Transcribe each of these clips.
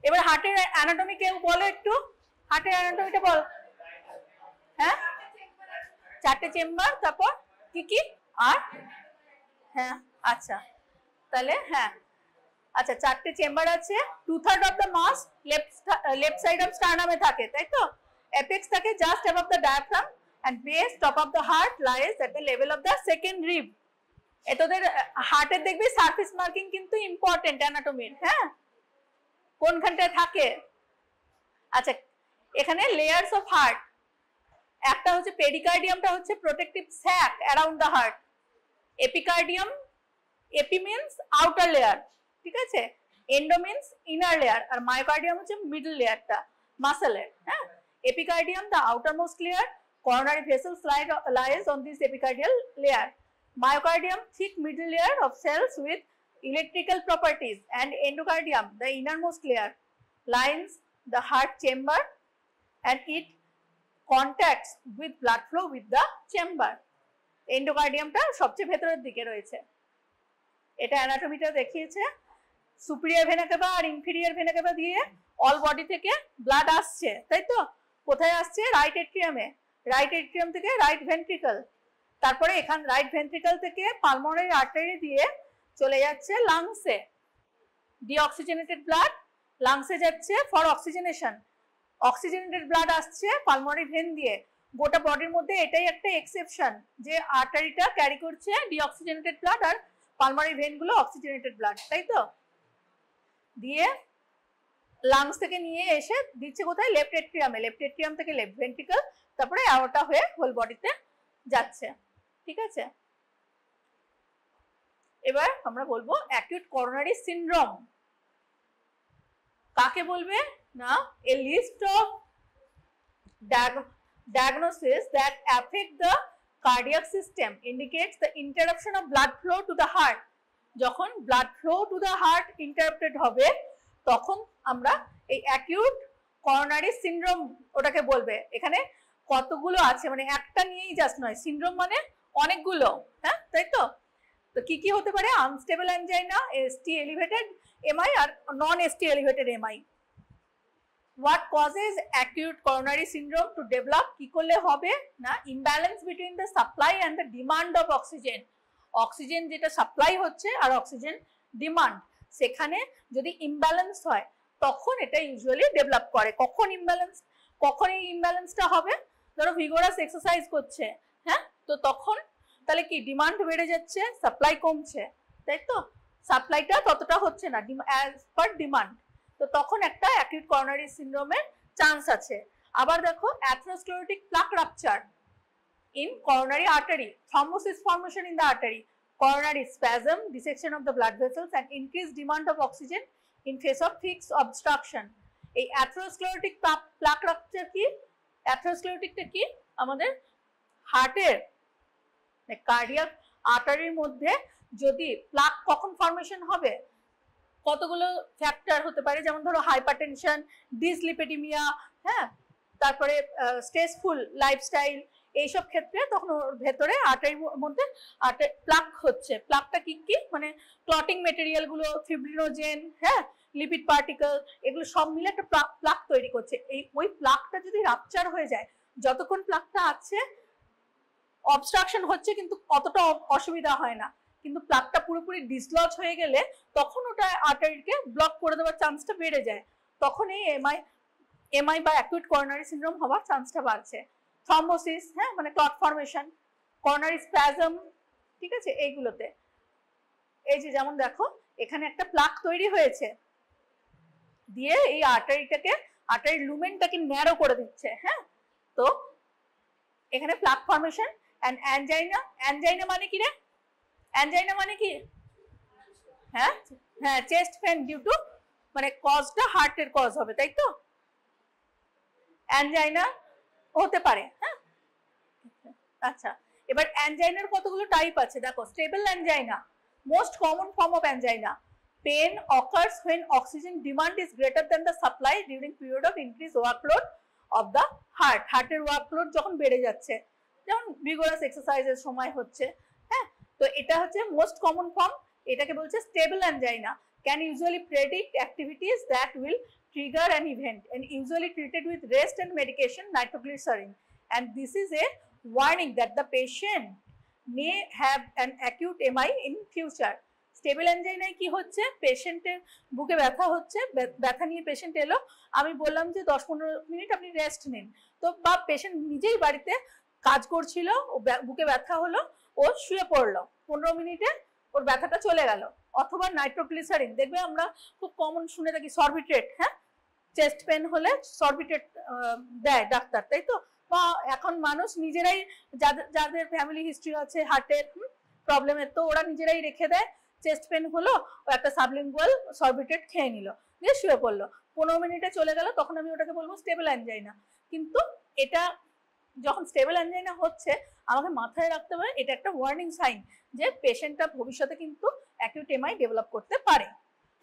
এবার হার্টের অ্যানাটমি কেউ বলো একটু, হার্টের অ্যানাটমিটা বল। হ্যাঁ, 4টে চেম্বার, তারপর কি কি আর? হ্যাঁ, আচ্ছা তাহলে হ্যাঁ, আচ্ছা 4টে চেম্বার আছে। 2/3 of the mass left side of স্টার্নামে থাকে, তাই তো? অ্যাপেক্স থাকে just above the diaphragm and base top of the heart lies at the level of the second rib. তোদের হার্টের দেখবি সারফেস মার্কিং কিন্তু ইম্পর্টেন্ট অ্যানাটমির। হ্যাঁ, কোনখানটায় থাকে? আচ্ছা, এখানে লেয়ার্স অফ হার্ট, একটা হচ্ছে পেরিকার্ডিয়ামটা হচ্ছে protective sac around the heart, epicardium, epi means outer layer, ঠিক আছে, এন্ডো মিন্স ইনার লেয়ার, আর মায়োকার্ডিয়াম হচ্ছে মিডল লেয়ারটা মাসেলের। হ্যাঁ, epicardium the outermost layer, coronary vessels lies on this epicardial layer. Myocardium thick middle layer of cells with electrical properties, and endocardium the innermost layer lines the heart chamber and it contacts with blood flow with the chamber. এন্ডোকার্ডিয়ামটা সবচেয়ে ভেতরের দিকে রয়েছে। এটা অ্যানাটমিটা দেখিয়েছে। Superior vena কেভা আর inferior vena কেভা দিয়ে all body থেকে blood আসছে, তাই তো? কোথায় আসছে? রাইট এট্রিয়ামে, রাইট এট্রিয়াম থেকে রাইট ভেন্ট্রিকল, তারপরে এখান রাইট ভেন্ট্রিকল থেকে পালমোনারি আর্টারি দিয়ে চলে যাচ্ছে লাংসে। ডিঅক্সিজেনেটেড ব্লাড লাংসে যাচ্ছে ফর অক্সিজেনেশন, অক্সিজেনেটেড ব্লাড আসছে পালমোনারি ভেন দিয়ে। গোটা বডির মধ্যে এটাই একটা এক্সেপশন যে আর্টারিটা ক্যারি করছে ডিঅক্সিজেনেটেড ব্লাড আর পালমোনারি ভেনগুলো অক্সিজেনেটেড ব্লাড, তাই তো? দিয়ে লাংস থেকে নিয়ে এসে দিচ্ছে কোথায়? লেফট এট্রিয়ামে, লেফট এট্রিয়াম থেকে লেফট ভেন্ট্রিকল, তারপরে অ্যাওর্টা হয়ে হোল বডিতে যাচ্ছে, ঠিক আছে? এবার আমরা বলবো অ্যাকিউট করোনারি সিনড্রোম কাকে বলবে না? A list of diagnosis that affect the cardiac system indicates the interruption of blood flow to the heart. যখন blood flow to the heart interrupted হবে তখন আমরা এই অ্যাকিউট করোনারি সিনড্রোম ওটাকে বলবে। এখানে কতগুলো আছে, মানে একটা নিয়েই জাস্ট নয়, সিনড্রোম মানে অনেকগুলো। হ্যাঁ, তাই তো? তো কি কি হতে পারে? Unstable angina, ST elevated MI আর non ST elevated MI. What causes acute coronary syndrome to develop? কি করলে হবে না? imbalance between the supply and the demand of oxygen. Oxygen যেটা সাপ্লাই হচ্ছে আর অক্সিজেন ডিমান্ড, সেখানে যদি ইমব্যালেন্স হয় তখন এটা ইউজুয়ালি ডেভেলপ করে। কখন ইমব্যালেন্স, কখন এই ইমব্যালেন্সটা হবে? ধরো ভিগোরাস এক্সারসাইজ করছে, হ্যাঁ, তো তখন তাহলে কি ডিমান্ড বেড়ে যাচ্ছে, সাপ্লাই কমছে, তাই তো? সাপ্লাইটা ততটা হচ্ছে না অ্যাজ পার ডিমান্ড, তো তখন একটা অ্যাকিউট করোনারি সিনড্রোমের চান্স আছে। আবার দেখো atherosclerotic plaque rupture in coronary artery, thrombosis formation in the artery, coronary spasm, dissection of the blood vessels and increased demand of oxygen in face of fixed obstruction. এই atherosclerotic plaque rupture কি? অ্যাথেরোস্ক্লেরোটিকটা কি? আমাদের হার্টের cardiac আর্টারির মধ্যে যদি pluck কখন formation হবে, কতগুলো ফ্যাক্টর হতে পারে, যেমন ধরো হাইপারটেনশন, ডিসলিপিডিমিয়া, হ্যাঁ, তারপরে স্ট্রেসফুল লাইফস্টাইল, এইসব ক্ষেত্রে তখন ওর ভেতরে আর্টারির মধ্যে প্লাক হচ্ছে। প্লাকটা কি কি? মানে ক্লটিং মেটেরিয়াল গুলো, ফিব্রিনোজেন, হ্যাঁ, লিপিড পার্টিকেল, এগুলো সব মিলে একটা প্লাক তৈরি করছে। এই ওই প্লাকটা যদি রাপচার হয়ে যায়, যতক্ষণ প্লাকটা আছে অবস্ট্রাকশন হচ্ছে কিন্তু অতটা অসুবিধা হয় না, কিন্তু প্লাকটা পুরোপুরি ডিসলজ হয়ে গেলে তখন ওটা আর্টারিকে ব্লক করে দেওয়ার চান্সটা বেড়ে যায়, তখন এই এমআই বা অ্যাকিউট করোনারি সিনড্রোম হওয়ার চান্সটা বাড়ছে। থ্রম্বোসিস, হ্যাঁ, মানে ক্লট ফর্মেশন, করোনারি স্প্যাজম, ঠিক আছে, এইগুলোতে। এই যে যেমন দেখো এখানে একটা প্লাক তৈরি হয়েছে, দিয়ে এই আর্টারিটাকে, আর্টারির লুমেনটাকে ন্যারো করে দিচ্ছে, হ্যাঁ, তো এখানে plaque formation and angina. Angina মানে কি রে? অ্যানজাইনা মানে কি? হ্যাঁ হ্যাঁ, চেস্ট পেন ডিউ টু, মানে কজটা হার্টের কজ হবে, তাই তো? অ্যানজাইনা হতে পারে, হ্যাঁ। আচ্ছা, এবার অ্যানজাইনার কতগুলো টাইপ আছে দেখো। Stable angina, most common form of angina. Pain occurs when oxygen demand is greater than the supply during period of increased workload of the heart. হার্টের ওয়ার্কলোড যখন বেড়ে যাচ্ছে, যেমন ভিগোরাস এক্সারসাইজের সময় হচ্ছে, হ্যাঁ, তো এটা হচ্ছে মোস্ট কমন ফর্ম, এটাকে বলছে stable angina. Can usually predict activities that will trigger an event and usually treated with rest and medication nitroglycerin, and this is a warning that the patient may have an acute MI in future. Stable অ্যাঞ্জাইনায় কি হচ্ছে, পেশেন্টের বুকে ব্যথা হচ্ছে, ব্যথা নিয়ে patient এলো, আমি বললাম যে 10-15 মিনিট আপনি রেস্ট নিন, তো বা পেশেন্ট নিজেই বাড়িতে কাজ করছিল, ও বুকে ব্যথা হলো, ও শুয়ে পড়লো, 15 মিনিটে ওর ব্যথাটা চলে গেল। অথবা নাইট্রোগ্লিসারিন, দেখবে আমরা খুব কমন শুনে থাকি সরবিট্রেট, হ্যাঁ, চেস্ট পেন হলে সরবিট্রেট দেয় ডাক্তার, তাই তো? বা এখন মানুষ নিজেরাই, যাদের ফ্যামিলি হিস্ট্রি আছে হার্টের প্রবলেমের, তো ওরা নিজেরাই রেখে দেয়, চেস্ট পেন হলো, ও একটা সাবলিঙ্গুয়াল সরবিট্রেট খেয়ে নিল, দিয়ে শুয়ে পড়লো, 15 মিনিটে চলে গেল, তখন আমি ওটাকে বলবো স্টেবল অ্যাঞ্জাইনা। কিন্তু এটা যখন স্টেবল অ্যাঞ্জাইনা হচ্ছে, আমাকে মাথায় রাখতে হবে এটা একটা ওয়ার্নিং সাইন যে পেশেন্টটা ভবিষ্যতে কিন্তু অ্যাকিউট এমআই ডেভেলপ করতে পারে।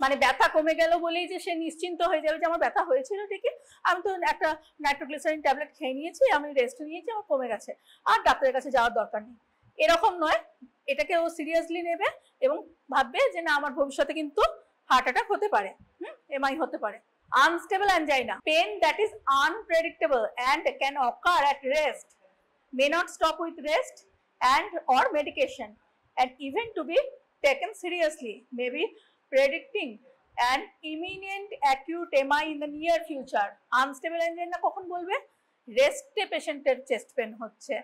মানে ব্যথা কমে গেল বলেই যে সে নিশ্চিন্ত হয়ে যাবে যে আমার ব্যথা হয়েছিল ঠিকই, আমি তো একটা নাইট্রোগ্লিসারিন ট্যাবলেট খেয়ে নিয়েছি, আমি রেস্ট নিয়েছি, আমার কমে গেছে, আর ডাক্তারের কাছে যাওয়ার দরকার নেই, এরকম নয়। এটাকে ও সিরিয়াসলি নেবে এবং ভাববে যে না, আমার ভবিষ্যতে কিন্তু হার্ট অ্যাটাক হতে পারে, এমআই হতে পারে। Unstable angina, pain that is unpredictable and can occur at rest, may not stop with rest and or medication, and even to be taken seriously, may be predicting an imminent acute MI in the near future. Unstable angina কখন বলবে? রেস্টে পেশেন্টের chest pain হচ্ছে,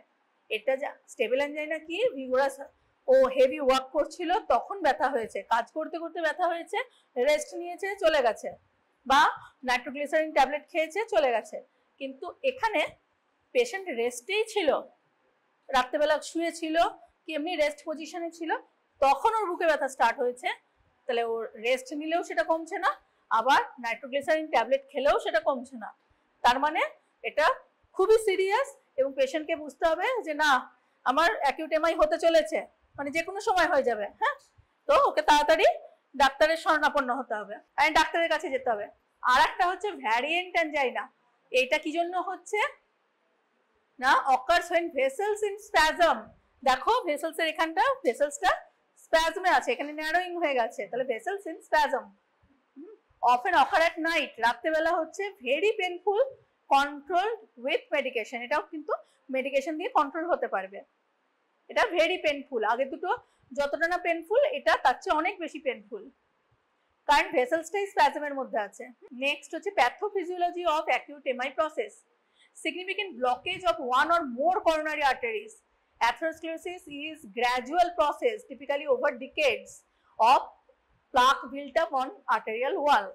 এটা যা stable angina কি, vigorous ও heavy work করছিল তখন ব্যথা হয়েছে, কাজ করতে করতে ব্যথা হয়েছে, রেস্ট নিয়েছে, চলে গেছে, বা নাইট্রোগ্লিসারিন ট্যাবলেট খেয়েছে, চলে গেছে। কিন্তু এখানে পেশেন্ট রেস্টেই ছিল, রাত্রেবেলা শুয়েছিল কি এমনি রেস্ট পজিশনে ছিল, তখন ওর বুকে ব্যথা স্টার্ট হয়েছে, তাহলে ওর রেস্ট নিলেও সেটা কমছে না, আবার নাইট্রোগ্লিসারিন ট্যাবলেট খেলেও সেটা কমছে না, তার মানে এটা খুবই সিরিয়াস, এবং পেশেন্টকে বুঝতে হবে যে না, আমার অ্যাকিউট এমআই হতে চলেছে, মানে যে কোনো সময় হয়ে যাবে, হ্যাঁ, তো ওকে তাড়াতাড়ি ডাক্তারের শরণাপন্ন হতে হবে, আর ডাক্তারের কাছে যেতে হবে। আর একটা হচ্ছে ভ্যারিয়েন্ট অ্যাঞ্জাইনা, এইটা কি জন্য হচ্ছে না, occurs when vessels in spasm, দেখো ভেসেলস এর এখানটা, ভেসেলসটা স্প্যাজমে আছে, এখানে ন্যারোইং হয়ে গেছে, তাহলে vessels in spasm, often occur at night, রাত্রেবেলা হচ্ছে, very painful, controlled with medication, এটাও কিন্তু মেডিকেশন দিয়ে কন্ট্রোল হতে পারবে। এটা ভেরি পেনফুল, আগে দুটো যতটা না পেনফুল, এটা তার চেয়ে অনেক বেশি পেনফুল, কারণ ভেসেলসটাই স্প্যাজমের মধ্যে আছে। নেক্সট হচ্ছে pathophysiology of acute MI process, significant blockage of one or more coronary arteries. Atherosclerosis is gradual process, typically over decades, of plaque built up on arterial wall.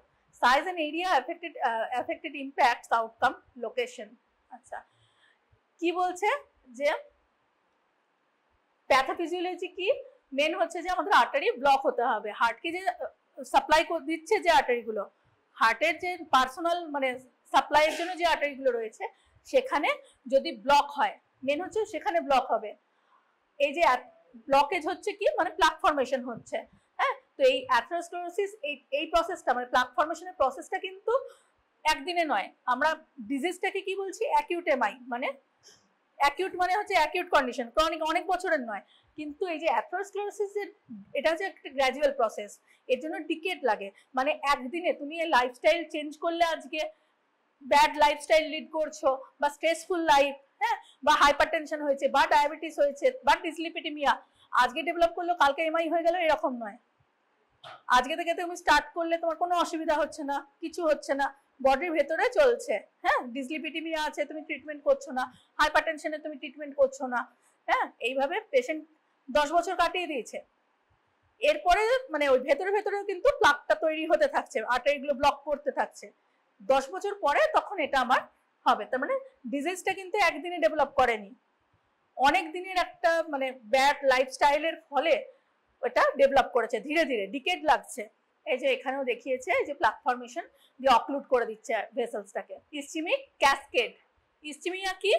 Size and area affected impacts outcome location. আচ্ছা, কি বলছে যে pathophysiology কি, main হচ্ছে যে আমাদের artery block হতে হবে, হার্টকে যে সাপ্লাই দিচ্ছে যে আর্টারিগুলো, হার্টের যে পার্সোনাল মানে সাপ্লাইয়ের জন্য যে আর্টারিগুলো রয়েছে, সেখানে যদি ব্লক হয়, মেন হচ্ছে সেখানে ব্লক হবে, এই যে ব্লকেজ হচ্ছে কি, মানে প্লাক ফর্মেশন হচ্ছে, হ্যাঁ, তো এই অ্যাথেরোস্ক্লেরোসিস এই প্রসেসটা, মানে প্লাক ফর্মেশনের প্রসেসটা কিন্তু একদিনে নয়, আমরা ডিজিজটাকে কি বলছি, অ্যাকিউট এমআই, মানে অ্যাকিউট মানে হচ্ছে অ্যাকিউট কন্ডিশন, ক্রনিক অনেক বছরের নয়, কিন্তু এই যে অ্যাথেরোস্ক্লেরোসিস, এটা হচ্ছে একটা গ্র্যাজুয়াল প্রসেস, এর জন্য ডিকেড লাগে, মানে একদিনে তুমি এই লাইফস্টাইল চেঞ্জ করলে, আজকে ব্যাড লাইফস্টাইল লিড করছো, বা স্ট্রেসফুল লাইফ, হ্যাঁ, বা হাইপারটেনশন হয়েছে, বা ডায়াবেটিস হয়েছে, বা ডিসলিপিডিমিয়া, আজকে ডেভেলপ করলো কালকে এমআই হয়ে গেল, এরকম নয়। আজকে থেকে তুমি স্টার্ট করলে তোমার কোনো অসুবিধা হচ্ছে না, কিছু হচ্ছে না, বডির ভেতরে চলছে, হ্যাঁ, ডিসলিপিডিমিয়া আছে, তুমি ট্রিটমেন্ট করছো না, হাইপারটেনশনে তুমি ট্রিটমেন্ট করছো না, হ্যাঁ, এইভাবে পেশেন্ট 10 বছর কাটিয়ে দিয়েছে, এরপরে মানে ওই ভেতরে ভেতরেও কিন্তু প্লাকটা তৈরি হতে থাকছে, আর্টারিগুলো ব্লক করতে থাকছে, 10 বছর পরে তখন এটা আমার হবে। তার মানে ডিজিজটা কিন্তু একদিনে ডেভেলপ করেনি, অনেক দিনের একটা মানে ব্যাড লাইফস্টাইলের ফলে ওটা ডেভেলপ করেছে, ধীরে ধীরে ডিকেড লাগছে। এই যে এখানেও দেখিয়েছে, এই যে প্লাক ফর্মেশন দিয়ে অক্লুড করে দিচ্ছে ভেসেলসটাকে। ইসচিমিক ক্যাসকেড, ইসচিমিয়া কি,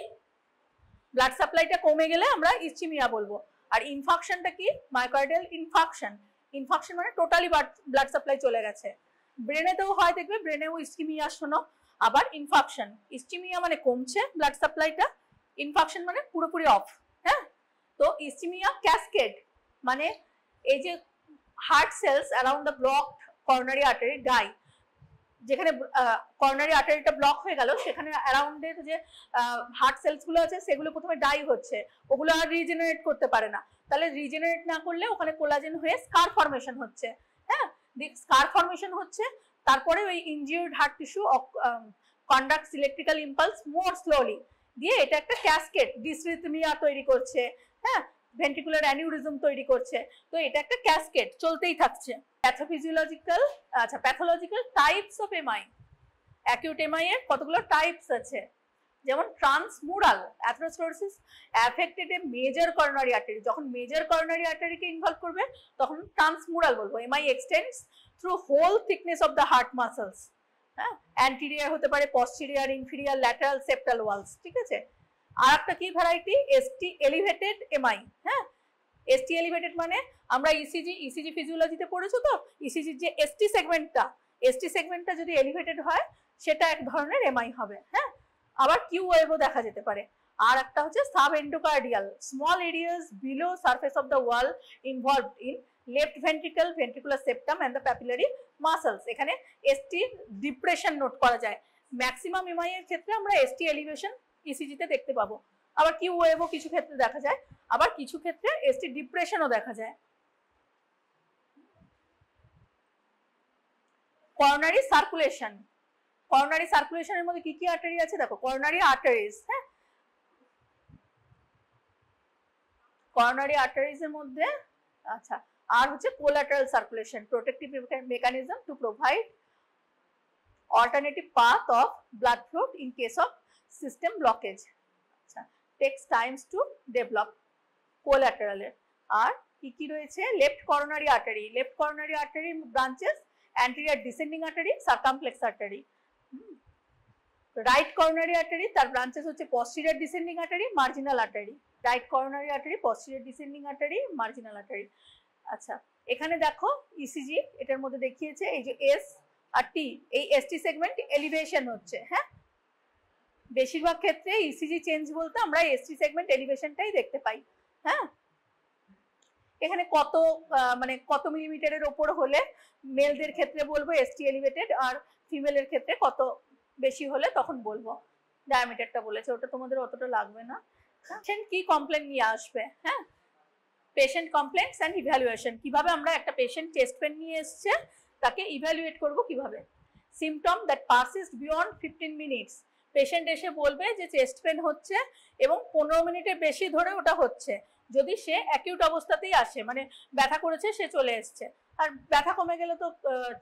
ব্লাড সাপ্লাইটা কমে গেলে আমরা ইসচিমিয়া বলবো, আর ইনফাকশনটা কি, মায়োকার্ডিয়াল ইনফাকশন, ইনফাকশন মানে টোটালি ব্লাড সাপ্লাই চলে গেছে, ব্রেনেতেও হয়, দেখবে ব্রেনেও ইসকিমিয়া শোনো, আবার ইনফাকশন, ইসচিমিয়া মানে কমছে ব্লাড সাপ্লাইটা, ইনফাকশন মানে পুরোপুরি অফ, হ্যাঁ, তো ইসচিমিয়া ক্যাসকেড মানে এই যে heart cells around the blocked coronary artery die, যেখানে করোনারি আর্টারিটা ব্লক হয়ে গেল সেখানে অ্যারাউন্ডের যে হার্ট সেলস গুলো আছে সেগুলো প্রথমে ডাই হচ্ছে, ওগুলো আর রিজেনারেট করতে পারে না। তাহলে রিজেনারেট না করলে ওখানে কোলাজেন হয়ে স্কার ফর্মেশন হচ্ছে। হ্যাঁ, স্কার ফর্মেশন হচ্ছে, তারপরে ওই injured heart tissue conducts electrical impulse more slowly, দিয়ে এটা একটা ক্যাসকেড ডিসরিথমিয়া তৈরি করছে। হ্যাঁ, ভেন্ট্রিকুলার অ্যানিউরিজম তৈরি করছে। তো এটা একটা ক্যাসকেড চলতেই থাকছে। প্যাথোফিজিওলজিক্যাল, আচ্ছা pathological types of MI. Acute MI এর কতগুলো টাইপস আছে, যেমন transmural atherosclerosis affected a major coronary artery. যখন মেজর করোনারি আর্টারিকে ইনভলভ করবে তখন ট্রান্সমুরাল বলবো। MI extends through whole thickness of the heart muscles. হ্যাঁ, অ্যান্টিরিয়ার হতে পারে, posterior, inferior, lateral, septal walls. ঠিক আছে। আর একটা কি ভ্যারাইটি, এসটি এলিভেটেড এমআই। হ্যাঁ, এসটি এলিভেটেড মানে আমরা ইসিজি ফিজিওলজিতে পড়েছো তো, ইসিজির যে এসটি সেগমেন্টটা যদি এলিভেটেড হয় সেটা এক ধরনের এমআই হবে। হ্যাঁ, আবার কিউ ওয়েভও দেখা যেতে পারে। আর একটা হচ্ছে sub endocardial, small areas below surface of the wall involved in left ventricle, ventricular septum and the papillary muscles. এখানে এসটি ডিপ্রেশন নোট করা যায়। ম্যাক্সিমাম এমআই এর ক্ষেত্রে আমরা এসটি এলিভেশন ইসিজিতে দেখতে পাবো। আবার কিউ ওয়েভও কিছু ক্ষেত্রে দেখা যায়, আবার কিছু ক্ষেত্রে এসটি ডিপ্রেশনও দেখা যায়। করোনারি সার্কুলেশন, করোনারি সার্কুলেশনের মধ্যে কি কি আর্টারি আছে দেখো, করোনারি আর্টারিজ। হ্যাঁ, করোনারি আর্টারিজ এর মধ্যে আচ্ছা আর হচ্ছে collateral circulation, protective mechanism to provide alternative path of blood flow in case of system blockage. আচ্ছা, টেক্স টাইমস টু ডেভেলপ কোলাটারালের। আর কি কি রয়েছে, left coronary artery, left coronary artery branches anterior descending artery, circumflex artery. Right coronary artery তার branches হচ্ছে posterior descending artery, marginal artery. Right coronary artery, posterior descending artery, marginal artery. আচ্ছা, এখানে দেখো ইসিজি এটার মধ্যে দেখিয়েছে এই যে এস আর টি, এই এসটি সেগমেন্ট এলিভেশন হচ্ছে। হ্যাঁ, বেশিরভাগ ক্ষেত্রে ইসিজি চেঞ্জ বলতে আমরা এসটি সেগমেন্ট এলিভেশনটাই দেখতে পাই। হ্যাঁ, এখানে কত মানে কত মিলিমিটারের ওপর হলে মেলদের ক্ষেত্রে বলবো এসটি এলিভেটেড, আর ফিমেলের ক্ষেত্রে কত বেশি হলে তখন বলবো। ডায়ামিটারটা বলেছে, ওটা তোমাদের অতটা লাগবে না। পেশেন্ট কি কমপ্লেন নিয়ে আসবে। হ্যাঁ, পেশেন্ট কমপ্লেন্টস অ্যান্ড ইভ্যালুয়েশন, কিভাবে আমরা একটা পেশেন্ট চেস্ট পেন নিয়ে এসছে তাকে ইভ্যালুয়েট করব কিভাবে। Symptom that persist beyond 15 minutes, patient এসে বলবে যে চেস্ট পেন হচ্ছে এবং 15 মিনিটের বেশি ধরে ওটা হচ্ছে, যদি সে অ্যাকিউট অবস্থাতেই আসে, মানে ব্যথা করেছে সে চলে এসছে, আর ব্যথা কমে গেলে তো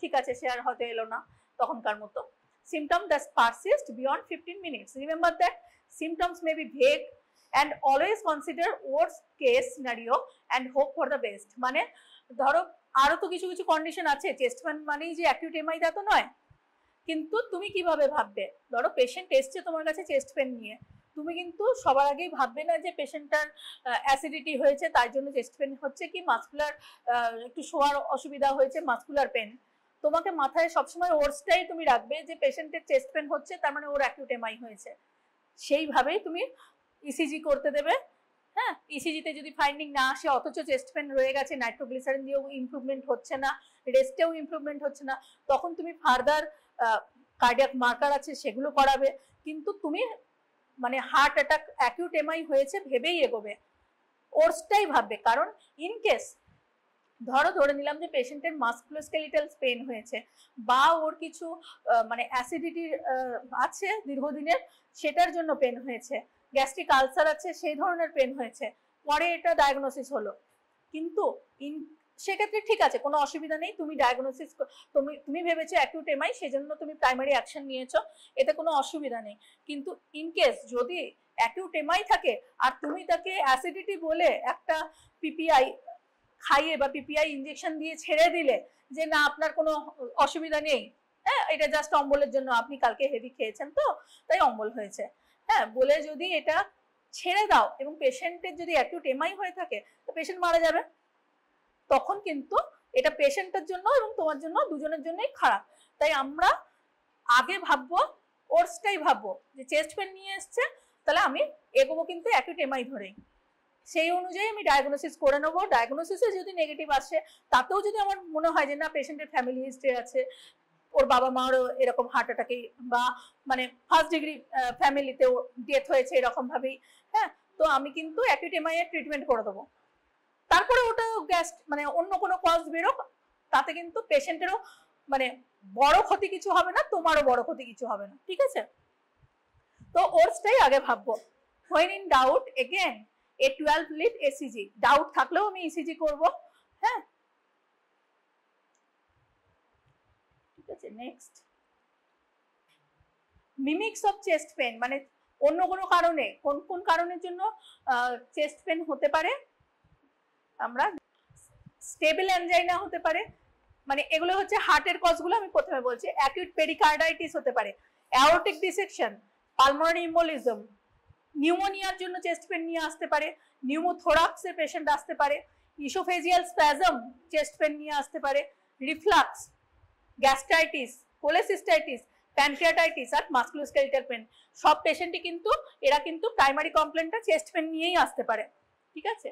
ঠিক আছে, সে আর হয়তো এলো না তখনকার মতো। Symptom that persist beyond 15 minutes. Remember that symptoms may be vague and always consider worst case scenario and hope for the best. মানে ধরো আরো তো কিছু কিছু কন্ডিশন আছে, চেস্ট পেন মানেই যে অ্যাকিউট এমআই তা তো নয়, কিন্তু তুমি কিভাবে ভাববে, ধরো পেশেন্ট এসছে তোমার কাছে চেস্ট পেন নিয়ে, তুমি কিন্তু সবার আগেই ভাববে না যে পেশেন্টটার অ্যাসিডিটি হয়েছে তার জন্য চেস্ট পেন হচ্ছে, কি মাসকুলার একটু শোয়ার অসুবিধা হয়েছে, মাসকুলার পেন। তোমাকে মাথায় সবসময় ওর্সটাই তুমি রাখবে যে পেশেন্টের চেস্ট পেন হচ্ছে তার মানে ওর অ্যাকিউট এমআই হয়েছে, সেইভাবেই তুমি ইসিজি করতে দেবে। হ্যাঁ, ইসিজিতে যদি ফাইন্ডিং না আসে অথচ চেস্ট পেন রয়ে গেছে, নাইট্রোগ্লিসারিন দিয়েও ইমপ্রুভমেন্ট হচ্ছে না, রেস্টেও ইমপ্রুভমেন্ট হচ্ছে না, তখন তুমি ফার্দার কার্ডিয়াক মার্কার আছে সেগুলো করাবে, কিন্তু তুমি মানে হার্ট অ্যাটাক অ্যাকিউট এমআই হয়েছে ভেবেই এগোবে, ওর্সটাই ভাববে। কারণ ইন কেস ধরে নিলাম যে পেশেন্টের মাসকুলোস্কেলিটাল পেন হয়েছে বা ওর কিছু মানে অ্যাসিডিটির আছে দীর্ঘদিনের, সেটার জন্য পেন হয়েছে, গ্যাস্ট্রিক আলসার আছে সেই ধরনের পেন হয়েছে, পরে এটা ডায়াগনোসিস হলো, কিন্তু সেক্ষেত্রে ঠিক আছে, কোনো অসুবিধা নেই, তুমি ডায়াগনোসিস তুমি ভেবেছো অ্যাকিউট এমআই, সেজন্য তুমি প্রাইমারি অ্যাকশন নিয়েছো, এতে কোনো অসুবিধা নেই। কিন্তু ইনকেস যদি অ্যাকিউট এমআই থাকে আর তুমি তাকে অ্যাসিডিটি বলে একটা পিপিআই খাইয়ে বা পিপিআই ইনজেকশন দিয়ে ছেড়ে দিলে যে না আপনার কোনো অসুবিধা নেই, হ্যাঁ এটা জাস্ট অম্বলের জন্য, আপনি কালকে হেভি খেয়েছেন তো তাই অম্বল হয়েছে, হ্যাঁ বলে যদি এটা ছেড়ে দাও এবং পেশেন্টের যদি অ্যাকিউট এমআই হয়ে থাকে তো পেশেন্ট মারা যাবে, তখন কিন্তু এটা পেশেন্টের জন্য এবং তোমার জন্য দুজনের জন্যই খারাপ। তাই আমরা আগে ভাববো, ওর্সটাই ভাববো যে চেস্ট পেন নিয়ে এসছে তাহলে আমি এগোবো কিন্তু অ্যাকিউট এমআই ধরেই, সেই অনুযায়ী আমি ডায়াগনোসিস করে নেবো। ডায়াগনোসিসে যদি নেগেটিভ আসে, তাতেও যদি আমার মনে হয় যে না পেশেন্টের ফ্যামিলি হিস্ট্রি আছে, ওর বাবা মারও এরকম হার্ট অ্যাটাকে বা মানে ফার্স্ট ডিগ্রি ফ্যামিলিতেও ডেথ হয়েছে এরকম ভাবেই, হ্যাঁ, তো আমি কিন্তু অ্যাকিউট এমআই এর ট্রিটমেন্ট করে দেবো। তারপরে ওটা গ্যাস মানে অন্য কোনো কজ বেরোক, তাতে কিন্তু পেশেন্টেরও মানে বড় ক্ষতি কিছু হবে না, তোমারও বড় ক্ষতি কিছু হবে না, ঠিক আছে? তো ওরসটাই আগে ভাববো। when in doubt again a 12 lead ECG, doubt থাকলেও আমি ইসিজি করব, হ্যাঁ, ঠিক আছে। Next, mimics of chest pain, মানে অন্য কোনো কারণে কোন কোন কারণের জন্য চেস্ট পেন হতে পারে, আমরা স্টেবল অ্যানজাইনা হতে পারে, মানে এগুলো হচ্ছে হার্টের কজগুলো আমি প্রথমে বলছি। অ্যাকিউট পেরিকার্ডাইটিস হতে পারে, অ্যাওরটিক ডিসেকশন, পালমোনারি ইম্বোলিজম, নিউমোনিয়ার জন্য চেস্ট পেন নিয়ে আসতে পারে, নিউমোথোরাক্সের পেশেন্ট আসতে পারে, ইসোফেজিয়াল স্প্যাজম চেস্ট পেন নিয়ে আসতে পারে, রিফ্লাক্স, গ্যাস্ট্রাইটিস, কোলেসিস্টাইটিস, প্যানক্রিয়াটাইটিস আর মাস্কুলোস্কেলিটাল পেন, সব পেশেন্টই কিন্তু এরা কিন্তু প্রাইমারি কমপ্লেনটা চেস্ট পেন নিয়েই আসতে পারে, ঠিক আছে।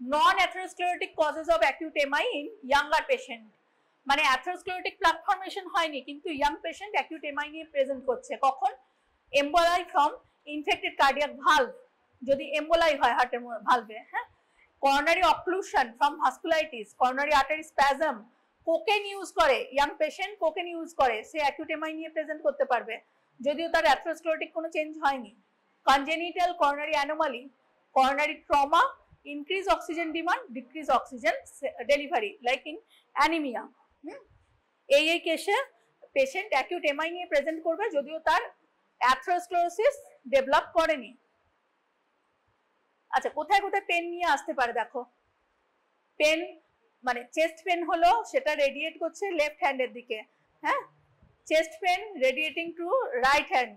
Non atherosclerotic causes of acute MI in younger patient, মানে অ্যাথেরোস্ক্লেরোটিক প্লাক ফর্মেশন হয়নি কিন্তু ইয়াং পেশেন্ট অ্যাকিউট এমআই নিয়ে প্রেজেন্ট করছে, কখন? Emboli from infected cardiac valve, যদি এম্বোলাই হয় হার্টের ভালভে, হ্যাঁ, coronary occlusion from vasculitis, coronary artery spasm, cocaine use করে ইয়াং পেশেন্ট, কোকেন ইউজ করে, সে অ্যাকিউট এমআই নিয়ে প্রেজেন্ট করতে পারবে যদিও তার অ্যাথেরোস্ক্লেরোটিক কোনো চেঞ্জ হয়নি। Congenital coronary anomaly, coronary trauma, increase oxygen demand, decrease oxygen delivery like in anaemia, এই কেসে পেশেন্ট অ্যাকিউট এমআই নিয়ে প্রেজেন্ট করবে যদিও তার অ্যাথেরোস্ক্লেরোসিস ডেভেলপ করেনি। আচ্ছা, কোথায় কোথায় পেন নিয়ে আসতে পারে দেখো। পেন মানে চেস্ট পেন হলো সেটা রেডিয়েট করছে লেফট হ্যান্ডের দিকে, হ্যাঁ, chest pain radiating to right hand,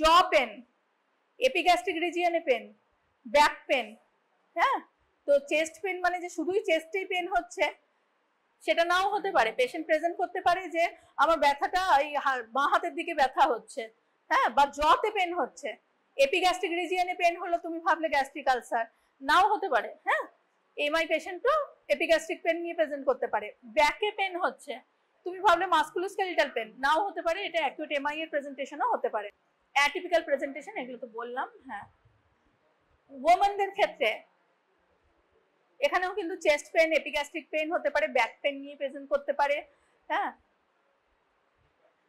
jaw pain, epigastric রিজিয়নে পেন, ব্যাক পেন, হ্যাঁ। তো চেস্ট পেন মানে যে শুধুই চেস্টেই পেন হচ্ছে সেটা নাও হতে পারে, পেশেন্ট প্রেজেন্ট করতে পারে যে আমার ব্যথাটা এই বাঁ হাতের দিকে ব্যথা হচ্ছে, হ্যাঁ, বা জতে পেন হচ্ছে। এপিগ্যাস্ট্রিক রিজিয়নে পেন হলো তুমি ভাবলে গ্যাস্ট্রিক আলসার, নাও হতে পারে, হ্যাঁ, এমআই পেশেন্টও এপিগ্যাস্ট্রিক পেন নিয়ে প্রেজেন্ট করতে পারে। ব্যাকে পেন হচ্ছে, তুমি ভাবলে মাস্কুলোস্কেলিটাল পেন, নাও হতে পারে, এটা অ্যাকিউট এমআই এর প্রেজেন্টেশনও হতে পারে। অ্যাটিপিক্যাল প্রেজেন্টেশন এগুলো তো বললাম, হ্যাঁ। ওমেনদের ক্ষেত্রে এখানেও কিন্তু চেস্ট পেন, এপিগ্যাস্ট্রিক পেন হতে পারে, ব্যাক পেন নিয়ে প্রেজেন্ট করতে পারে, হ্যাঁ।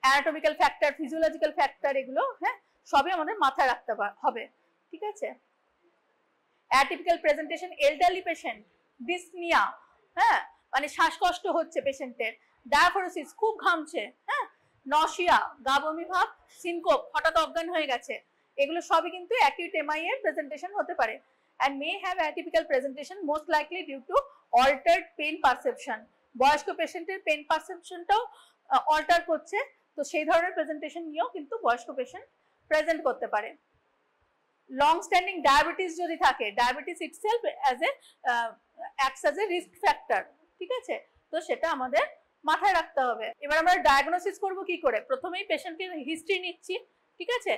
অ্যানাটমিক্যাল ফ্যাক্টর, ফিজিওলজিক্যাল ফ্যাক্টর, এগুলো হ্যাঁ সবই আমাদের মাথায় রাখতে হবে, ঠিক আছে। Atypical presentation, elderly patient, dyspnoea, হ্যাঁ, মানে শ্বাসকষ্ট হচ্ছে পেশেন্টের, ডায়াফোরোসিস, খুব ঘামছে, হ্যাঁ, নশিয়া, গা বমি ভাব, সিনকোপ, হঠাৎ অজ্ঞান হয়ে গেছে, এগুলো সবই কিন্তু অ্যাকিউট এমআই এর প্রেজেন্টেশন হতে পারে। and may have atypical presentation most likely due to altered pain perception, বয়স্ক পেশেন্টের পেন পারসেপশনটাও অল্টার করছে, তো সেই ধরনের প্রেজেন্টেশন নিয়েও কিন্তু বয়স্ক পেশেন্ট প্রেজেন্ট করতে পারে। লং স্ট্যান্ডিং ডায়াবেটিস যদি থাকে, diabetes itself acts as a risk factor, ঠিক আছে, তো সেটা আমাদের মাথায় রাখতে হবে। এবার আমরা ডায়াগনোসিস করব কি করে? প্রথমেই পেশেন্টকে হিস্ট্রি নিচ্ছি, ঠিক আছে,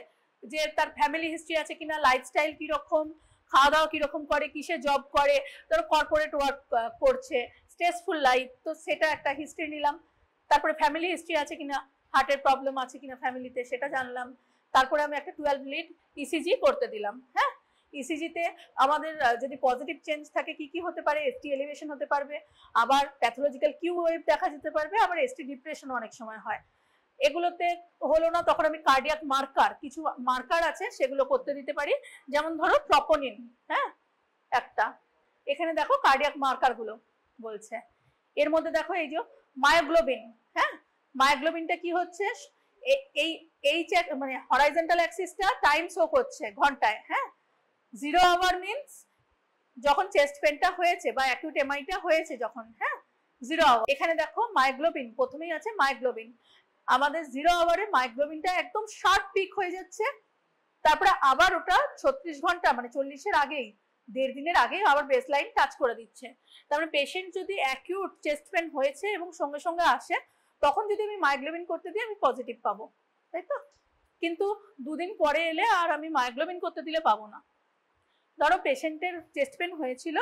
যে তার ফ্যামিলি হিস্ট্রি আছে কিনা, লাইফস্টাইল কিরকম, খাওয়া দাওয়া কিরকম করে, কিসে জব করে, ধরো কর্পোরেট ওয়ার্ক করছে, স্ট্রেসফুল লাইফ, তো সেটা একটা হিস্ট্রি নিলাম। তারপরে ফ্যামিলি হিস্ট্রি আছে কিনা, হার্টের প্রবলেম আছে কিনা ফ্যামিলিতে, সেটা জানলাম। তারপরে আমি একটা 12 লিড ইসিজি করতে দিলাম, হ্যাঁ। ইসিজিতে আমাদের যদি পজিটিভ চেঞ্জ থাকে কি কি হতে পারে, এসটি এলিভেশন হতে পারবে, আবার প্যাথোলজিক্যাল কিউ ওয়েভ দেখা যেতে পারবে, আবার এসটি ডিপ্রেশন অনেক সময় হয়। এগুলোতে হলো না তখন আমি কার্ডিয়াক মার্কার, কিছু মার্কার আছে সেগুলো করতে দিতে পারি, যেমন ধরো প্রপোনিন, হ্যাঁ, একটা এখানে দেখো কার্ডিয়াক মার্কার গুলো বলছে, এর মধ্যে দেখো এই যে মায়োগ্লোবিন, হ্যাঁ, মায়োগ্লোবিনটা কি হচ্ছে, এই মানে হরাইজন্টাল অ্যাক্সিসটা টাইম শো করছে ঘন্টায়, হ্যাঁ, 0 আওয়ার মিন্স যখন চেস্ট পেনটা হয়েছে বা অ্যাকিউট এমআইটা হয়েছে যখন, হ্যাঁ, 0 আওয়ার। এখানে দেখো মায়োগ্লোবিন প্রথমেই আছে, মায়োগ্লোবিন আমাদের 0 আওয়ারে মায়োগ্লোবিনটা একদম শার্প পিক হয়ে যাচ্ছে, তারপরে আবার ওটা 36 ঘন্টা মানে 40-এর আগেই, 1.5 দিনের আগে আবার বেস লাইন টাচ করে দিচ্ছে। তারপরে পেশেন্ট যদি অ্যাকিউট চেস্ট পেন হয়েছে এবং সঙ্গে সঙ্গে আসে, তখন যদি আমি মায়োগ্লোবিন করতে দিই আমি পজিটিভ পাবো, তাই তো। কিন্তু 2 দিন পরে এলে আর আমি মায়োগ্লোবিন করতে দিলে পাবো না। ধরো পেশেন্টের চেস্ট পেন হয়েছিল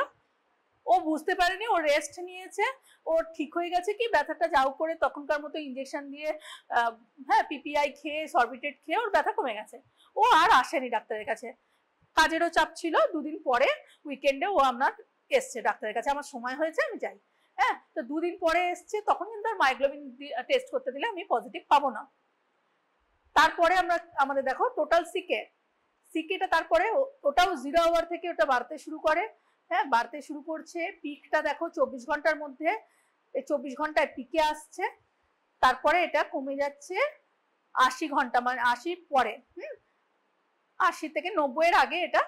ও বুঝতে পারেনি, ও রেস্ট নিয়েছে, ও ঠিক হয়ে গেছে কি ব্যথাটা যাও করে তখনকার মতো ইনজেকশন দিয়ে হ্যাঁ পিপিআই খেয়ে সরবিটেট খেয়ে ওর ব্যথা কমে গেছে, ও আর আসেনি ডাক্তারের কাছে। কাজেরও চাপ ছিল, দুদিন পরে উইকেন্ডে ও আপনার এসছে ডাক্তারের কাছে, আমার সময় হয়েছে আমি যাই। হ্যাঁ, তো দুদিন পরে এসছে, তখন কিন্তু আর মাইগ্লোবিন টেস্ট করতে দিলে আমি পজিটিভ পাবো না। তারপরে আমরা আমাদের দেখো টোটাল সিকেটা তারপরে ওটাও 0 আওয়ার থেকে ওটা বাড়তে শুরু করে। হ্যাঁ, বাড়তে শুরু করছে, পিকটা দেখো 24 ঘন্টার মধ্যে, এই 24 ঘন্টায় পিকে আসছে, তারপরে এটা কমে যাচ্ছে 80 ঘন্টা, মানে 80 পরে 80 থেকে 90 এর আগে এটা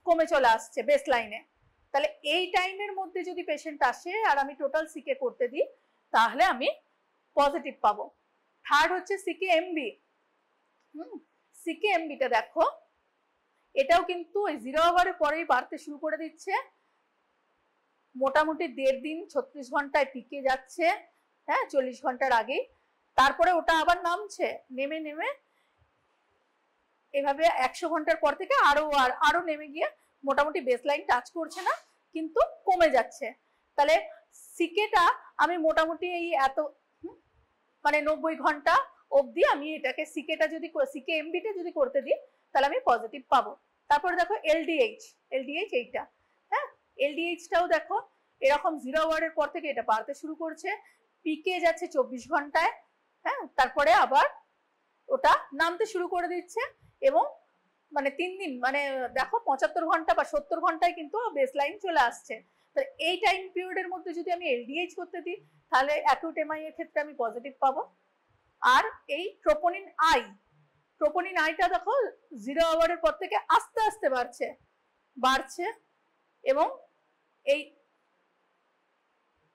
কমে চলে আসছে বেস লাইনে। তাহলে এই টাইমের মধ্যে যদি পেশেন্ট আসে আর আমি টোটাল সিকে করতে দিই তাহলে আমি পজিটিভ পাবো। থার্ড হচ্ছে সিকেএমবি। সিকেএমবিটা দেখো এটাও কিন্তু 0 আওয়ারের পরেই বাড়তে শুরু করে দিচ্ছে, মোটামুটি 1.5 দিন 36 ঘন্টায় পিকে যাচ্ছে, হ্যাঁ 40 ঘন্টার আগেই, তারপরে ওটা আবার নামছে, নেমে নেমে এভাবে 100 ঘন্টার পর থেকে আরো নেমে গিয়ে মোটামুটি বেসলাইন টাচ করছে না, কিন্তু কমে যাচ্ছে। তাহলে সিকেটা আমি মোটামুটি এই এত মানে 90 ঘন্টা অবধি আমি এটাকে সিকেটা যদি সিকেএমবিটা যদি করতে দিই তাহলে আমি পজিটিভ পাবো। তারপরে দেখো এলডিএইচ এইটা, হ্যাঁ এলডিএইচটাও দেখো এরকম 0 আওয়ারের পর থেকে এটা বাড়তে শুরু করছে, পিকে যাচ্ছে 24 ঘন্টায়, হ্যাঁ তারপরে আবার ওটা নামতে শুরু করে দিচ্ছে, এবং মানে 3 দিন মানে দেখো 75 ঘন্টা বা 70 ঘন্টায় কিন্তু বেসলাইন চলে আসছে। তাহলে এই টাইম পিরিয়ডের মধ্যে যদি আমি এলডিএইচ করতে দিই তাহলে অ্যাকিউট এমআই এর ক্ষেত্রে আমি পজিটিভ পাবো। আর এই ট্রোপোনিন আইটা দেখো 0 আওয়ারের পর থেকে আস্তে আস্তে বাড়ছে এবং এই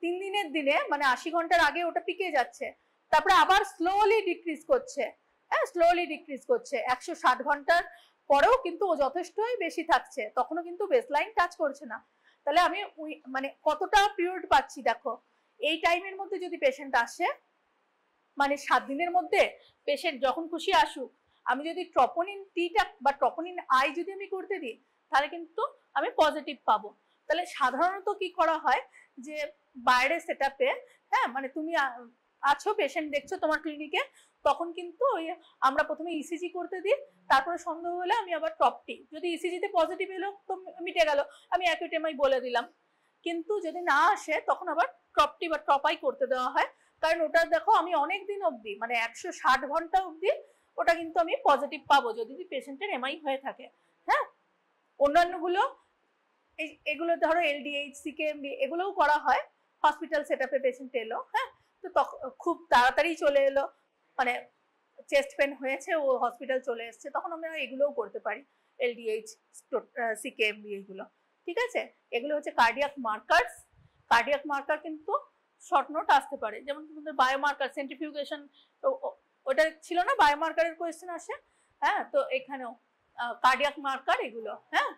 3 দিনের দিনে মানে 80 ঘন্টার আগে ওটা পিকে যাচ্ছে, তারপরে আবার স্লোলি ডিক্রিজ করছে, হ্যাঁ স্লোলি ডিক্রিজ করছে, 160 ঘন্টার পরেও কিন্তু ও যথেষ্টই বেশি থাকছে, তখনও কিন্তু বেসলাইন টাচ করছে না। তাহলে আমি মানে কতটা পিরিয়ড পাচ্ছি দেখো, এই টাইমের মধ্যে যদি পেশেন্ট আসে মানে 7 দিনের মধ্যে পেশেন্ট যখন খুশি আসুক, আমি যদি ট্রোপোনিন টিটা বা ট্রোপোনিন আই যদি আমি করতে দিই তাহলে কিন্তু আমি পজিটিভ পাবো। তাহলে সাধারণত কি করা হয় যে বাইরে সেটআপে, হ্যাঁ মানে তুমি আছো পেশেন্ট দেখছো তোমার ক্লিনিকে, তখন কিন্তু ওই আমরা প্রথমে ইসিজি করতে দিই, তারপরে সন্দেহ হলে আমি আবার টপটি, যদি ইসিজিতে পজিটিভ এলো তো মিটে গেল, আমি অ্যাকিউট এমআই বলে দিলাম, কিন্তু যদি না আসে তখন আবার টপটি বা টপাই করতে দেওয়া হয়, কারণ ওটা দেখো আমি অনেক দিন অবধি মানে 160 ঘন্টা অবধি ওটা কিন্তু আমি পজিটিভ পাবো যদি পেশেন্টের এমআই হয়ে থাকে। হ্যাঁ, অন্যান্যগুলো এগুলো ধরো এলডিএইচ সিকেএমবি এগুলোও করা হয় হসপিটাল সেটআপে, পেশেন্ট এলো, হ্যাঁ তো খুব তাড়াতাড়ি চলে এলো, মানে চেস্ট পেন হয়েছে ও হসপিটাল চলে এসছে, তখন আমরা এগুলোও করতে পারি, এলডিএইচ সিকেএমবি এগুলো, ঠিক আছে। এগুলো হচ্ছে কার্ডিয়াক মার্কার, কিন্তু শর্ট নোট আসতে পারে, যেমন তোমাদের বায়োমার্কার সেন্ট্রিফিউগেশন, ওটা ছিল না বায়োমার্কারের কোয়েশ্চেন আসে, হ্যাঁ তো এখানেও কার্ডিয়াক মার্কার এগুলো, হ্যাঁ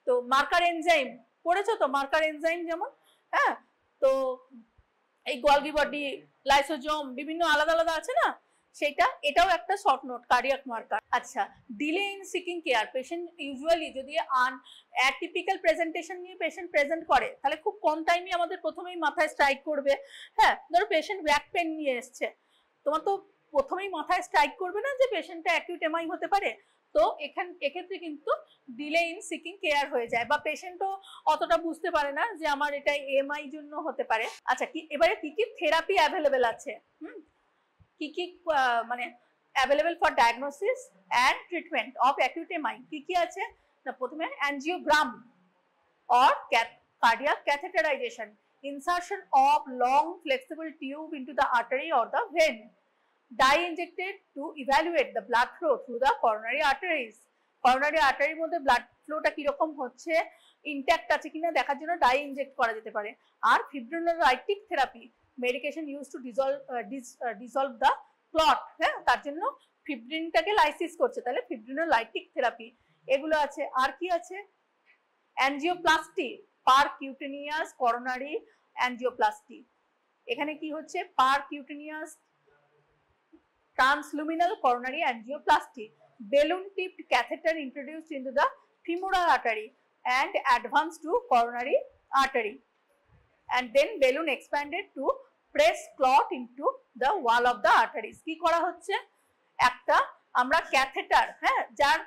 তো মার্কার এনজাইম পড়েছো তো, মার্কার এনজাইম যেমন, হ্যাঁ তো এই গোলগি বডি লাইসোজোম বিভিন্ন আলাদা আলাদা আছে না, সেটা এটাও একটা শর্ট নোট কার্ডিয়াক মার্কার। আচ্ছা, delay in seeking care, patient usually যদি অ্যাটিপিক্যাল প্রেজেন্টেশন নিয়ে পেশেন্ট প্রেজেন্ট করে তাহলে খুব কম টাইমে আমাদের প্রথমেই মাথায় স্ট্রাইক করবে, হ্যাঁ ধরো পেশেন্ট ব্যাক পেন নিয়ে এসছে, তোমার তো প্রথমেই মাথায় স্ট্রাইক করবে না যে পেশেন্টটা অ্যাকিউট এমআই হতে পারে, তো এক্ষেত্রে কিন্তু ডিলে ইন সিকিং কেয়ার হয়ে যায়, বা পেশেন্টও অতটা বুঝতে পারে না যে আমার এটা এমআই জন্য হতে পারে। আচ্ছা, এবারে কি থেরাপি অ্যাভেলেবেল আছে, কি মানে available for diagnosis and treatment of acute MI কি আছে না, প্রথমে angiogram or cardiac catheterization, insertion of long flexible tube into the artery or the vein, dye injected to evaluate the blood flow through the coronary arteries, coronary artery মধ্যে blood flowটা কিরকম হচ্ছে, intact আছে কিনা দেখার জন্য ডাই ইনজেক্ট করা যেতে পারে। আর fibrinolytic therapy, medication use to dissolve the clot, হ্যাঁ তার জন্য ফিব্রিনটাকে লাইসিস করছে, তাহলে ফিব্রিনোলাইটিক থেরাপি এগুলো আছে। আর কি আছে, অ্যাঞ্জিওপ্লাস্টি, পারকিউটেনিয়াস করোনারি অ্যাঞ্জিওপ্লাস্টি, এখানে কি হচ্ছে percutaneous transluminal coronary angioplasty, balloon tipped catheter introduced into the femoral artery and advanced to coronary artery, and then balloon expanded to press clot into the wall of the arteries. কি করা হচ্ছে, একটা আমরা catheter, হ্যাঁ, যার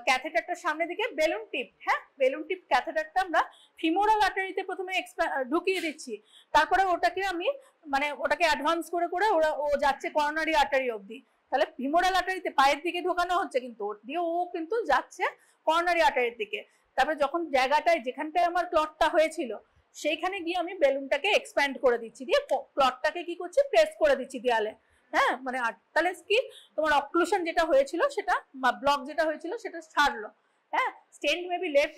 ক্যাথেটারটা সামনের দিকে balloon টিপ, হ্যাঁ, বেলুন টিপ ক্যাথেটারটা আমরা ফিমোরাল আর্টারিতে প্রথমে ঢুকিয়ে দিচ্ছি, তারপরে ওটাকে আমি মানে ওটাকে অ্যাডভান্স করে করে ও যাচ্ছে করোনারি আর্টারি অবধি। তাহলে ফিমোরাল আর্টারিতে পায়ের দিকে ঢোকানো হচ্ছে, কিন্তু ওর দিয়ে ও কিন্তু যাচ্ছে করোনারি আর্টারির দিকে। তারপরে যখন জায়গাটায় যেখানটায় আমার ক্লটটা হয়েছিল সেইখানে গিয়ে আমি বেলুনটাকে এক্সপ্যান্ড করে দিচ্ছি, দিয়ে ক্লটটাকে কি করছি, প্রেস করে দিচ্ছি দেয়ালে, হ্যাঁ, মানে তাহলে কি তোমার অক্লুশন যেটা হয়েছিল সেটা ব্লক যেটা হয়েছিল সেটা ছাড়লো, হ্যাঁ। Stent may be left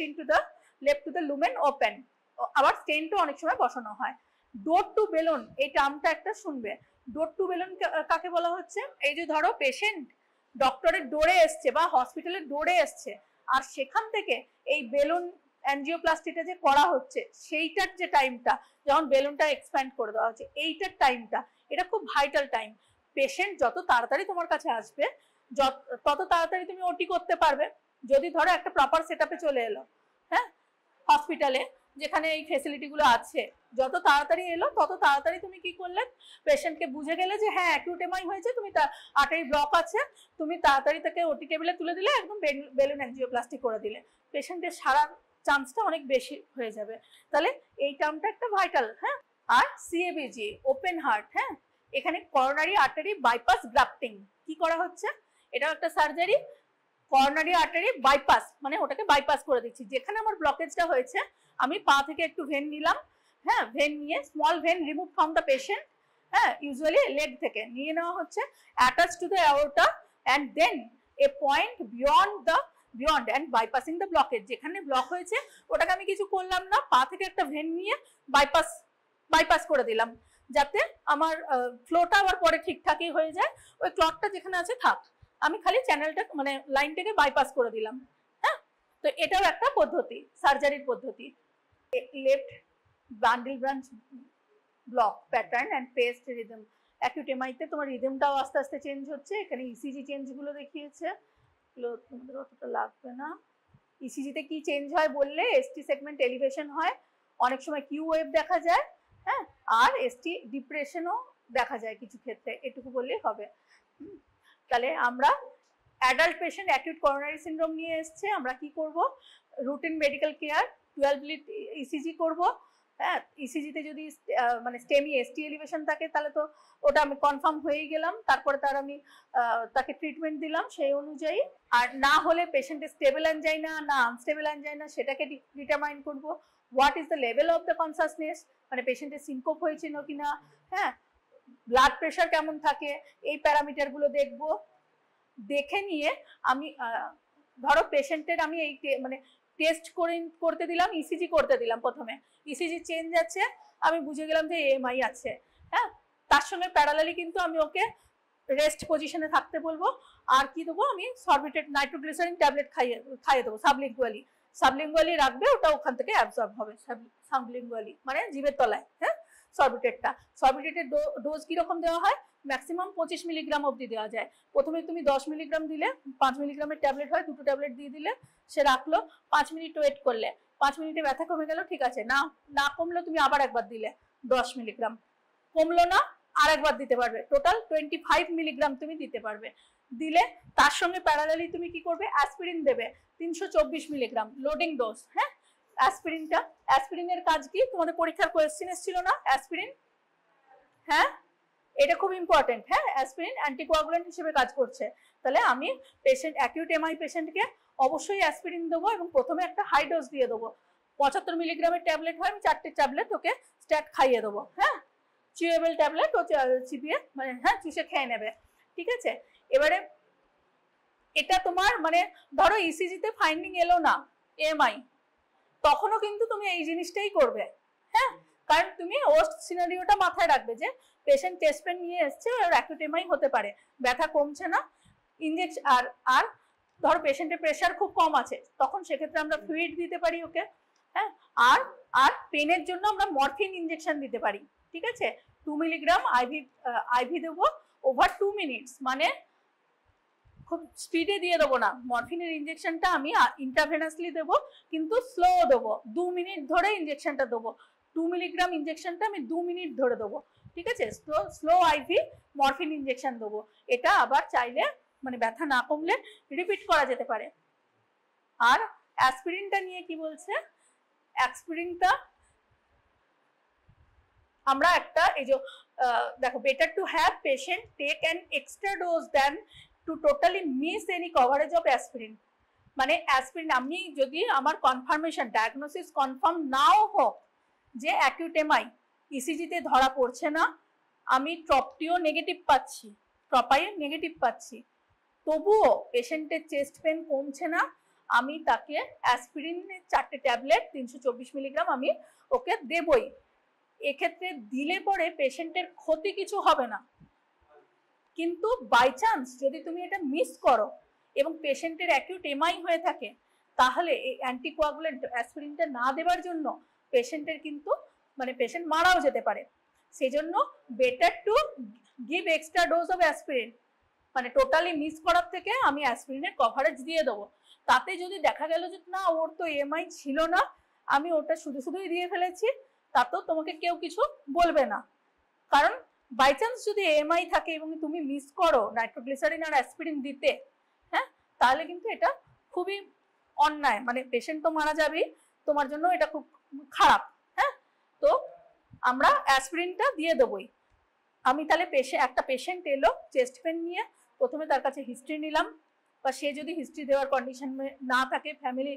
to the lumen open, আবার স্টেন্টও অনেক সময় বসানো হয়। ডোর টু বেলুন, এই টার্মটা একটা শুনবে। ডোর টু বেলুন কাকে বলা হচ্ছে, এই যে ধরো পেশেন্ট ডক্টরের ডোরে এসছে বা হসপিটালের ডোরে এসছে, আর সেখান থেকে এই বেলুন অ্যাঞ্জিওপ্লাস্টিটা যে করা হচ্ছে সেইটার যে টাইমটা, যখন বেলুনটা এক্সপ্যান্ড করে দেওয়া হচ্ছে, এইটার টাইমটা, এটা খুব ভাইটাল টাইম। পেশেন্ট যত তাড়াতাড়ি তোমার কাছে আসবে তত তাড়াতাড়ি তুমি ওটি করতে পারবে। যদি ধরো একটা প্রপার সেটআপে চলে এলো, হ্যাঁ, হসপিটালে যেখানে এই ফেসিলিটিগুলো আছে, যত তাড়াতাড়ি এলো তত তাড়াতাড়ি তুমি কি করলে, পেশেন্টকে বুঝে গেলে যে হ্যাঁ অ্যাকিউট এমআই হয়েছে, তুমি আর্টারি ব্লক আছে, তুমি তাড়াতাড়ি তাকে ওটি টেবিলে তুলে দিলে, একদম বেলুন অ্যাঞ্জিওপ্লাস্টি করে দিলে, পেশেন্টের সারার চান্সটা অনেক বেশি হয়ে যাবে। তাহলে এই টার্মটা একটা ভাইটাল, হ্যাঁ। আর সিএবিজি ওপেন হার্ট, হ্যাঁ, এখানে করোনারি আর্টারি বাইপাস গ্রাফটিং কি করা হচ্ছে, এটাও একটা সার্জারি। করোনারি আর্টারি বাইপাস মানে ওটাকে বাইপাস করে দিচ্ছি, যেখানে আমার ব্লকেজটা হয়েছে আমি পা থেকে একটু ভেন নিলাম, হ্যাঁ, ভেন নিয়ে small vein remove from the patient, হ্যাঁ, ইউজুয়ালি লেগ থেকে নিয়ে নেওয়া হচ্ছে, attach to the aorta and then a point beyond and bypassing the blockage, যেখানে ব্লক হয়েছে ওটাকে আমি কিছু করলাম না, পা থেকে একটা ভেন নিয়ে বাইপাস করে দিলাম, যাতে আমার ফ্লোটা আবার পরে ঠিকঠাকই হয়ে যায়, ওই ক্লটটা যেখানে আছে থাক, আমি খালি চ্যানেলটা মানে লাইনটাকে বাইপাস করে দিলাম, হ্যাঁ। তো এটাও একটা পদ্ধতি, সার্জারির পদ্ধতি। Left bundle branch block pattern and paced rhythm, acute এমআইতে তোমার রিদমটাও আস্তে আস্তে চেঞ্জ হচ্ছে, এখানে ইসিজি চেঞ্জগুলো দেখিয়েছে, তোমাদের অতটা লাগবে না। ইসিজিতে কি চেঞ্জ হয় বললে, এসটি সেগমেন্ট এলিভেশন হয়, অনেক সময় কিউ ওয়েভ দেখা যায়, হ্যাঁ, আর এসটি ডিপ্রেশনও দেখা যায় কিছু ক্ষেত্রে, এটুকু বললেই হবে। তাহলে আমরা adult patient acute coronary syndrome নিয়ে এসছে, আমরা কি করব, routine medical care 12 lead ECG করব, হ্যাঁ। ইসিজিতে যদি মানে স্টেমি এসটি এলিভেশন থাকে তাহলে তো ওটা আমি কনফার্ম হয়েই গেলাম, তারপরে তাকে ট্রিটমেন্ট দিলাম সেই অনুযায়ী, আর না হলে পেশেন্টের স্টেবল অ্যাঞ্জাইনা না আনস্টেবল অ্যাঞ্জাইনা সেটাকে ডিটারমাইন করব। What is the level of the consciousness, মানে পেশেন্টের সিনকোপ হয়েছিল কিনা, হ্যাঁ, ব্লাড প্রেশার কেমন থাকে, এই প্যারামিটারগুলো দেখব। দেখে নিয়ে আমি ধরো পেশেন্টের আমি এই মানে টেস্ট করতে দিলাম, ইসিজি করতে দিলাম, প্রথমে ইসিজি চেঞ্জ আছে, আমি বুঝে গেলাম যে এএমআই আছে, হ্যাঁ। তার সঙ্গে প্যারালালি কিন্তু আমি ওকে রেস্ট পজিশনে থাকতে বলবো, আর কি দেবো, আমি সরবিটেড নাইট্রোগ্লিসারিন ট্যাবলেট খাইয়ে দেবো সাবলিঙ্গুয়ালি রাখবে, ওটা ওখান থেকে অ্যাবজর্ব হবে, সাবলিঙ্গুয়ালি মানে জিভের তলায়, হ্যাঁ। সরবিটেটের ডোজ কিরকম দেওয়া হয়, ম্যাক্সিমাম 25 মিলিগ্রাম অবধি দেওয়া যায়। প্রথমে তুমি 10 মিলিগ্রাম দিলে, 5 মিলিগ্রামের ট্যাবলেট হয়, 2টো ট্যাবলেট দিয়ে দিলে, সে রাখলো, 5 মিনিট ওয়েট করলে, 5 মিনিটে ব্যথা কমে গেল, ঠিক আছে, না কমলো তুমি আবার একবার দিলে 10 মিলিগ্রাম, কমলো না আর একবার দিতে পারবে, টোটাল 25 মিলিগ্রাম তুমি দিতে পারবে। দিলে তার সঙ্গে প্যারালালি তুমি কি করবে, অ্যাসপিরিন দেবে 324 মিলিগ্রাম লোডিং ডোজ, হ্যাঁ। অ্যাসপিরিনের কাজ কি, তোমাদের পরীক্ষার কোয়েশ্চেন এসেছিল না অ্যাসপিরিন, হ্যাঁ, এটা খুব ইম্পর্টেন্ট, হ্যাঁ। অ্যাসপিরিন অ্যান্টিকোয়াগুলেন্ট হিসেবে কাজ করছে, তাহলে আমি পেশেন্ট অ্যাকিউট এমআই পেশেন্টকে অবশ্যই অ্যাসপিরিন দেবো, এবং প্রথমে একটা হাই ডোজ দিয়ে দেবো, 75 মিলিগ্রামের ট্যাবলেট হয়, আমি 4টে ট্যাবলেট ওকে স্ট্যাট খাইয়ে দেবো, হ্যাঁ। চিউয়েবল ট্যাবলেট ও চিবিয়ে মানে হ্যাঁ চুষে খেয়ে নেবে, ঠিক আছে। এবারে এটা তোমার মানে ধরো ইসিজিতে ফাইন্ডিং এলো না এমআই, তখনও কিন্তু তুমি এই জিনিসটাই করবে, হ্যাঁ। কারণ তুমি ওয়ার্স্ট সিনারিওটা মাথায় রাখবে যে পেশেন্ট চেস্ট পেন নিয়ে এসছে, ওর অ্যাকিউট এমআই হতে পারে, ব্যথা কমছে না, ইনজেকশন আর ধরো পেশেন্টের প্রেশার খুব কম আছে, তখন সেক্ষেত্রে আমরা ফ্লুইড দিতে পারি ওকে, হ্যাঁ। আর পেনের জন্য আমরা মরফিন ইনজেকশন দিতে পারি, ঠিক আছে। 2 মিলিগ্রাম আইভি দেবো ওভার 2 মিনিটস, মানে খুব স্পিডে দিয়ে দেবো না, মরফিনের ইঞ্জেকশনটা আমি ইন্টারভেনাসলি দেবো, কিন্তু স্লো দেবো, 2 মিনিট ধরে ইঞ্জেকশনটা দেবো, 2 মিলিগ্রাম ইঞ্জেকশনটা আমি 2 মিনিট ধরে দেবো, ঠিক আছে? স্লো আইভি মরফিন ইঞ্জেকশন দেবো। এটা আবার চাইলে মানে ব্যথা না কমলে রিপিট করা যেতে পারে। আর অ্যাসপিরিনটা নিয়ে কি বলছে, অ্যাসপিরিনটা আমরা একটা এই যে দেখো, better to have patient take an extra dose then to totally miss any coverage of aspirin. মানে অ্যাসপিরিন আমি যদি আমার কনফার্মেশন ডায়াগনোসিস কনফার্ম নাও হোক যে অ্যাকিউট এমআই, ইসিজিতে ধরা পড়ছে না, আমি ট্রপটিও নেগেটিভ পাচ্ছি, ট্রপাই নেগেটিভ পাচ্ছি, তবুও পেশেন্টের চেস্ট পেন কমছে না, আমি তাকে অ্যাসপিরিনের 4টে ট্যাবলেট 324 মিলিগ্রাম আমি ওকে দেবই। এক্ষেত্রে দিলে পরে পেশেন্টের ক্ষতি কিছু হবে না, কিন্তু বাই চান্স যদি তুমি এটা মিস করো এবং পেশেন্টের অ্যাকিউট এমআই হয়ে থাকে, তাহলে এই অ্যান্টিকোয়াগুলেন্ট অ্যাসপিরিনটা না দেওয়ার জন্য পেশেন্টের কিন্তু মানে পেশেন্ট মারাও যেতে পারে। সেই জন্য better to give extra dose of aspirin, মানে টোটালি মিস করার থেকে আমি অ্যাসপিরিনের কভারেজ দিয়ে দেবো। তাতে যদি দেখা গেল যে না ওর তো এমআই ছিল না, আমি ওটা শুধুই দিয়ে ফেলেছি, তাতেও তোমাকে কেউ কিছু বলবে না। কারণ বাই চান্স যদি এমআই থাকে এবং তুমি মিস করো নাইট্রোগ্লিসারিন আর অ্যাসপিরিন দিতে, হ্যাঁ, তাহলে কিন্তু এটা খুবই অন্যায়, মানে পেশেন্ট তো মারা যাবেই, তোমার জন্য এটা খুব খারাপ। হ্যাঁ, তো আমরা অ্যাসপিরিনটা দিয়ে দেবোই। আমি তাহলে একটা পেশেন্ট এলো চেস্ট পেন নিয়ে, প্রথমে তার কাছে হিস্ট্রি নিলাম, বা সে যদি হিস্ট্রি দেওয়ার কন্ডিশন না থাকে, ফ্যামিলি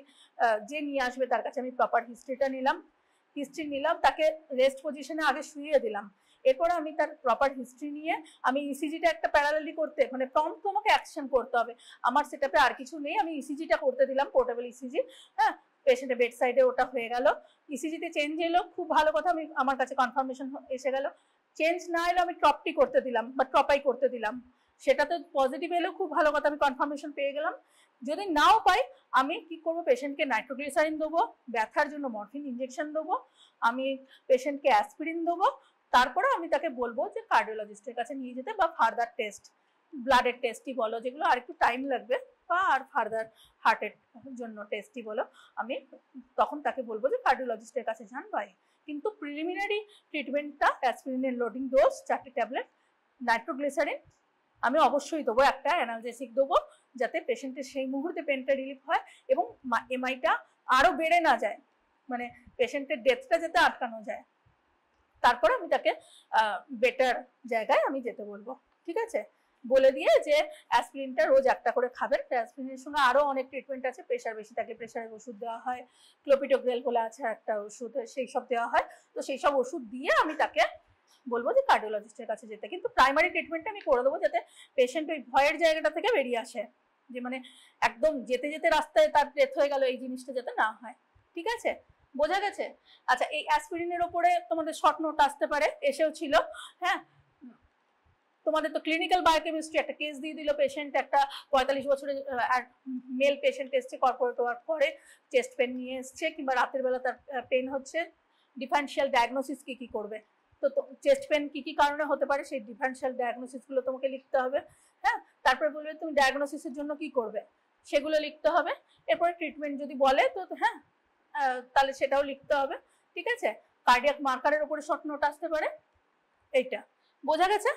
যে নিয়ে আসবে তার কাছে আমি প্রপার হিস্ট্রি নিলাম, তাকে রেস্ট পজিশনে আগে শুইয়ে দিলাম। এরপরে আমি তার প্রপার হিস্ট্রি নিয়ে আমি ইসিজিটা একটা প্যারালালি করতে, মানে প্রম্পট তোমাকে অ্যাকশন করতে হবে, আমার সেটআপে আর কিছু নেই, আমি ইসিজিটা করতে দিলাম, পোর্টেবল ইসিজি। হ্যাঁ, পেশেন্টের বেড সাইডে ওটা হয়ে গেল, ইসিজিতে চেঞ্জ এলো, খুব ভালো কথা, আমি আমার কাছে কনফার্মেশন এসে গেল। চেঞ্জ না এলো আমি ট্রপটি করতে দিলাম বা ট্রপাই করতে দিলাম, সেটাতে পজিটিভ এলো, খুব ভালো কথা, আমি কনফার্মেশন পেয়ে গেলাম। যদি নাও পাই আমি কি করবো, পেশেন্টকে নাইট্রোগ্লিসারিন দেবো, ব্যথার জন্য মরফিন ইঞ্জেকশন দেবো, আমি পেশেন্টকে অ্যাসপিরিন দেবো, তারপরে আমি তাকে বলবো যে কার্ডিওলজিস্টের কাছে নিয়ে যেতে, বা ফার্দার টেস্ট, ব্লাডের টেস্টই বলো, যেগুলো আর একটু টাইম লাগবে, বা আর ফার্দার হার্টের জন্য টেস্টই বলো, আমি তখন তাকে বলবো যে কার্ডিওলজিস্টের কাছে যান। ভাই কিন্তু প্রিলিমিনারি ট্রিটমেন্টটা অ্যাসপিরিনের লোডিং ডোজ 4টে ট্যাবলেট, নাইট্রোগ্লিসারিন আমি অবশ্যই দেবো, একটা অ্যানালজেসিক দেবো, যাতে পেশেন্টের সেই মুহূর্তে পেনটা রিলিফ হয় এবং এমআইটা আরো বেড়ে না যায়, মানে পেশেন্টের ডেথটা যাতে আটকানো যায়। তারপরে আমি তাকে বেটার জায়গায় আমি যেতে বলবো, ঠিক আছে? বলে দিয়ে যে অ্যাসপিরিনটা রোজ একটা করে খাবেন, অ্যাসপিরিনের সঙ্গে আরো অনেক ট্রিটমেন্ট আছে, প্রেশার বেশি থাকলে প্রেশারের ওষুধ দেওয়া হয়, ক্লোপিটোগ্রেল বলে আছে একটা ওষুধ, সেই সব দেওয়া হয়। তো সেই সব ওষুধ দিয়ে আমি তাকে বলবো যে কার্ডিওলজিস্টের কাছে যেতে, কিন্তু প্রাইমারি ট্রিটমেন্টটা আমি করে দেবো যাতে পেশেন্ট ওই ভয়ের জায়গাটা থেকে বেরিয়ে আসে, যে মানে একদম যেতে যেতে রাস্তায় তার ডেথ হয়ে গেল, এই জিনিসটা যাতে না হয়। ঠিক আছে, বোঝা গেছে? আচ্ছা, এই অ্যাসপিরিনের ওপরে তোমাদের শর্ট নোট আসতে পারে, এসেও ছিল। হ্যাঁ, তোমাদের তো ক্লিনিক্যাল বায়োকেমিস্ট্রি একটা কেস দিয়ে দিল, পেশেন্ট একটা 45 বছরের মেল পেশেন্ট এসছে, কর্পোরেট ওয়ার্ক করে, চেস্ট পেন নিয়ে এসছে, কিংবা রাতের বেলা তার পেন হচ্ছে, ডিফারেন্সিয়াল ডায়াগনোসিস কি করবে, তো চেস্ট পেন কি কারণে হতে পারে সেই ডিফারেন্সিয়াল ডায়াগনোসিস গুলো তোমাকে লিখতে হবে। হ্যাঁ, তারপরে বলবে তুমি ডায়াগনোসিসের জন্য কি করবে, সেগুলো লিখতে হবে। এরপরে ট্রিটমেন্ট যদি বলে তো হ্যাঁ, তাহলে সেটাও লিখতে হবে। ঠিক আছে, কার্ডিয়াক মার্কারের উপরে শর্ট নোট আসতে পারে। এইটা বোঝা গেছে?